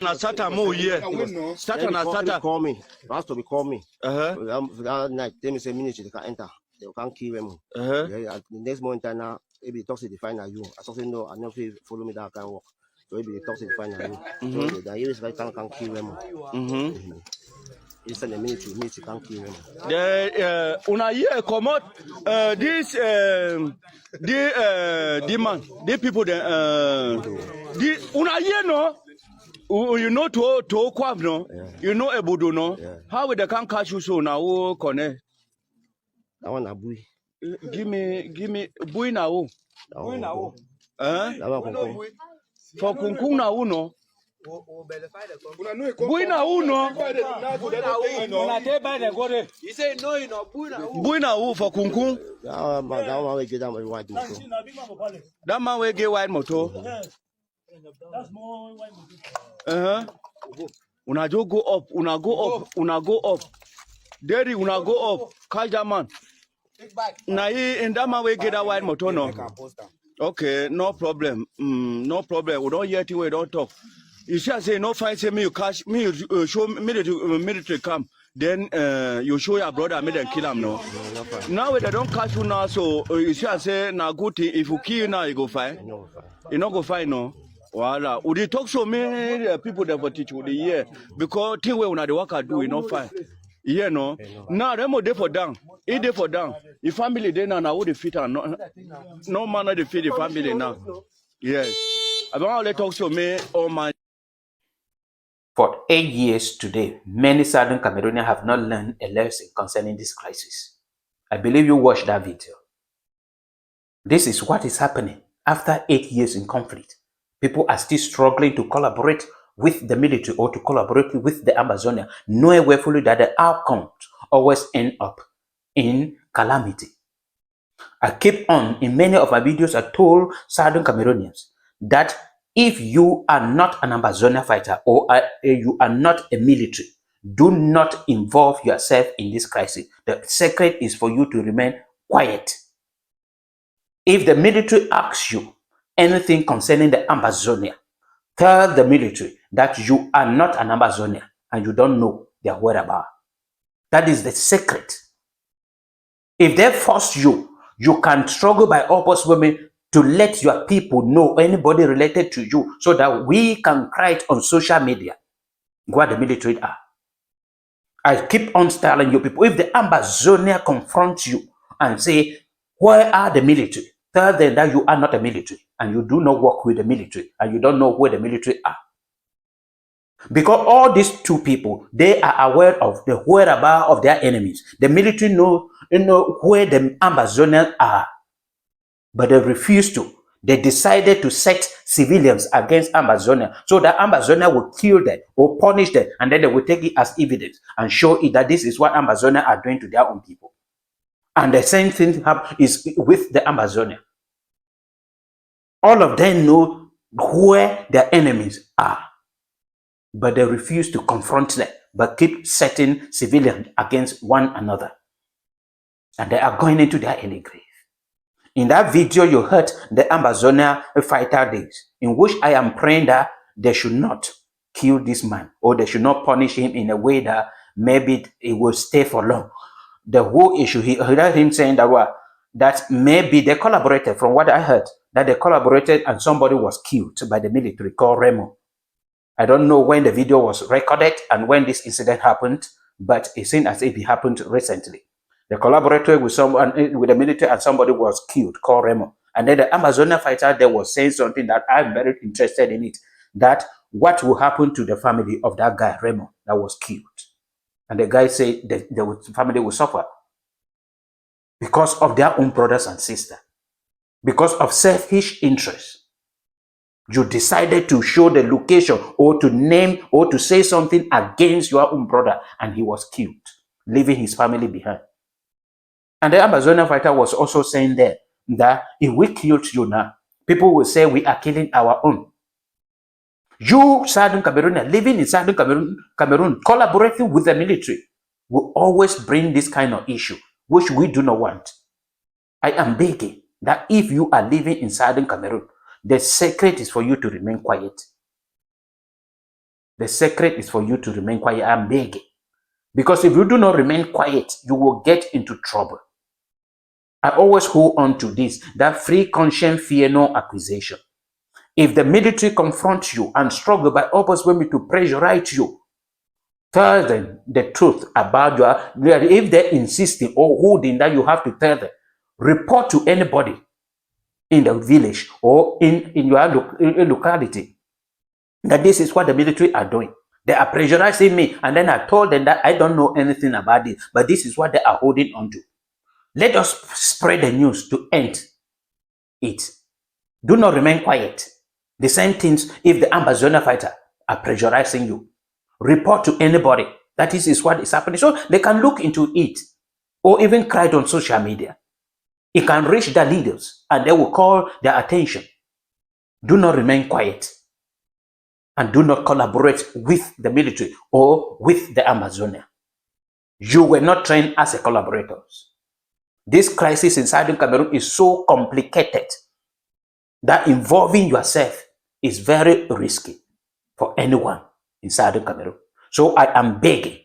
Na Sata mo here. Sata na Sata. Call me. Last to be call me. That night, they say ministry they can enter. They can't kill them. The next morning now, maybe the toxic define you. I told him no, I never follow me that kind of work. So maybe the toxic define you. So the years right can't kill them. It's in the ministry can't kill them. The una here come out this the man, the people the una here no. You know to Kwab no, you know Ebudu no. How will they can catch you so now? Connect. That one a boy. Give me boy now. Boy now. For kunkung na uno. Boy na uno. He say no, you know boy na u for kunkung. That one we get that white motor. That man we get white motor. That's more white. Una go up, una go up. Daddy, una go up. Catch that man. Now in that man we get that white motor no. Okay, no problem. No problem. We don't hear it, we don't talk. You shall say no fine, say me you catch me, you show military come. Then you show your brother, me then kill him no. Now they don't catch you now, so you shall say now good thing. If you kill now, you go fight. You not go fight no. Voila. Would you talk so many people that will teach you the year because thing we una the work I do, you know fine. Yeah, no. Now them dey for down. It dey for down. The family they now would defeat and no man defeat the family now. Yes. I don't let talk so me all my. For 8 years today, many Southern Cameroonians have not learned a lesson concerning this crisis. I believe you watched that video. This is what is happening after 8 years in conflict. People are still struggling to collaborate with the military or to collaborate with the Amazonia, knowing fully that the outcomes always end up in calamity. I keep on, in many of my videos, I told Southern Cameroonians that if you are not an Amazonia fighter or you are not a military, do not involve yourself in this crisis. The secret is for you to remain quiet. If the military asks you anything concerning the Amazonia, tell the military that you are not an Amazonia and you don't know their whereabouts. That is the secret. If they force you, you can struggle by all possible means to let your people know, anybody related to you, so that we can cry it on social media what the military are. I keep on telling you people, if the Amazonia confronts you and say, where are the military? Tell them that you are not a military and you do not work with the military and you don't know where the military are. Because all these two people, they are aware of the whereabouts of their enemies. The military know where the Amazonians are, but they refuse to. They decided to set civilians against Amazonia so that Amazonia will kill them or punish them, and then they will take it as evidence and show it that this is what Amazonia are doing to their own people. And the same thing is with the Amazonia. All of them know where their enemies are, but they refuse to confront them, but keep setting civilians against one another. And they are going into their early grave. In that video, you heard the Amazonia fighter days, in which I am praying that they should not kill this man, or they should not punish him in a way that maybe it will stay for long. The whole issue, he heard him saying that maybe they collaborated, from what I heard, that they collaborated and somebody was killed by the military called Remo. I don't know when the video was recorded and when this incident happened, but it seemed as if it happened recently. They collaborated with someone, with the military, and somebody was killed called Remo. And then the Amazonia fighter, they was saying something that I'm very interested in it, that what will happen to the family of that guy, Remo, that was killed. And the guy said that the family will suffer because of their own brothers and sisters, because of selfish interests. You decided to show the location or to name or to say something against your own brother, and he was killed, leaving his family behind. And the Amazonian fighter was also saying there that if we killed you now, people will say we are killing our own. You, Southern Cameroonian, living in Southern Cameroon, collaborating with the military, will always bring this kind of issue, which we do not want. I am begging that if you are living in Southern Cameroon, the secret is for you to remain quiet. The secret is for you to remain quiet. I'm begging. Because if you do not remain quiet, you will get into trouble. I always hold on to this, that free conscience fear no accusation. If the military confronts you and struggle by others women to pressurize you, tell them the truth about if they're insisting or holding that you have to tell them, report to anybody in the village or in your locality that this is what the military are doing. They are pressurizing me, and then I told them that I don't know anything about it, but this is what they are holding on to. Let us spread the news to end it. Do not remain quiet. The same things if the Ambazonia fighter are pressurizing you. Report to anybody that this is what is happening. So they can look into it or even cry it on social media. It can reach the leaders and they will call their attention. Do not remain quiet. And do not collaborate with the military or with the Amazonia. You were not trained as a collaborators. This crisis in Southern Cameroon is so complicated that involving yourself is very risky for anyone in Southern Cameroon. So I am begging,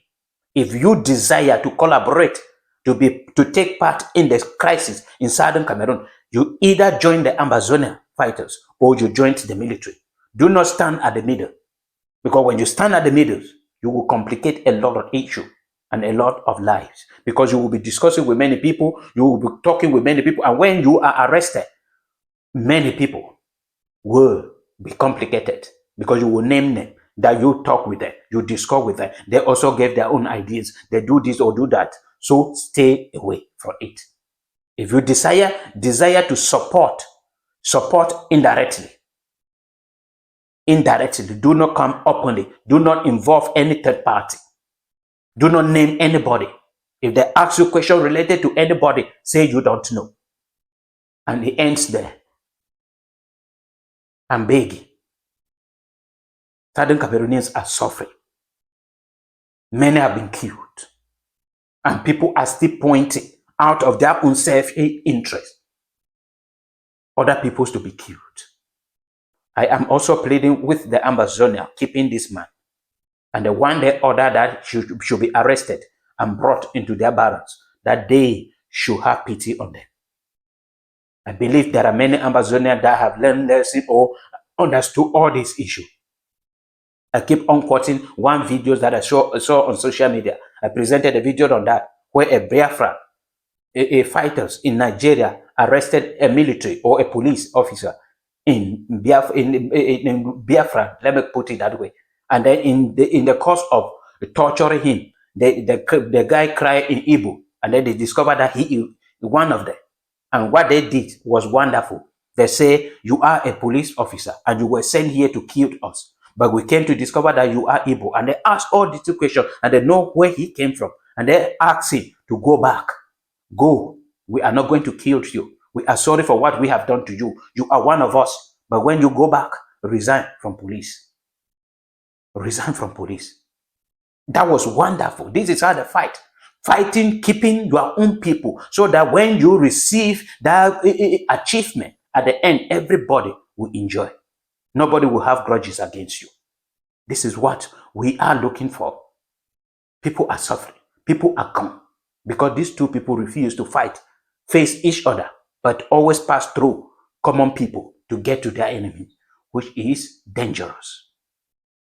if you desire to collaborate, to take part in this crisis in Southern Cameroon, you either join the Ambazonia fighters or you join the military. Do not stand at the middle. Because when you stand at the middle, you will complicate a lot of issues and a lot of lives. Because you will be discussing with many people, you will be talking with many people, and when you are arrested, many people will be complicated because you will name them, that you talk with them, you discuss with them. They also gave their own ideas. They do this or do that. So stay away from it. If you desire to support indirectly. Do not come openly. Do not involve any third party. Do not name anybody. If they ask you a question related to anybody, say you don't know. And it ends there. I'm begging. Southern Cameroonians are suffering. Many have been killed. And people are still pointing out of their own self-interest other people's to be killed. I am also pleading with the Ambazonia, keeping this man. And the one they order that should be arrested and brought into their barracks, that they should have pity on them. I believe there are many Ambazonians that have learned lesson or understood all these issues. I keep on quoting one video that I saw on social media. I presented a video on that, where a Biafran, a fighters in Nigeria arrested a military or a police officer in Biafra, let me put it that way. And then in the course of torturing him, the guy cried in Igbo, and then they discovered that he is one of them. And what they did was wonderful. They say, you are a police officer and you were sent here to kill us. But we came to discover that you are Igbo. And they asked all these questions and they know where he came from. And they asked him to go back. Go. We are not going to kill you. We are sorry for what we have done to you. You are one of us. But when you go back, resign from police. Resign from police. That was wonderful. This is how they fight. Fighting, keeping your own people, so that when you receive that achievement at the end, everybody will enjoy. Nobody will have grudges against you. This is what we are looking for. People are suffering. People are gone. Because these two people refuse to fight, face each other, but always pass through common people to get to their enemy, which is dangerous.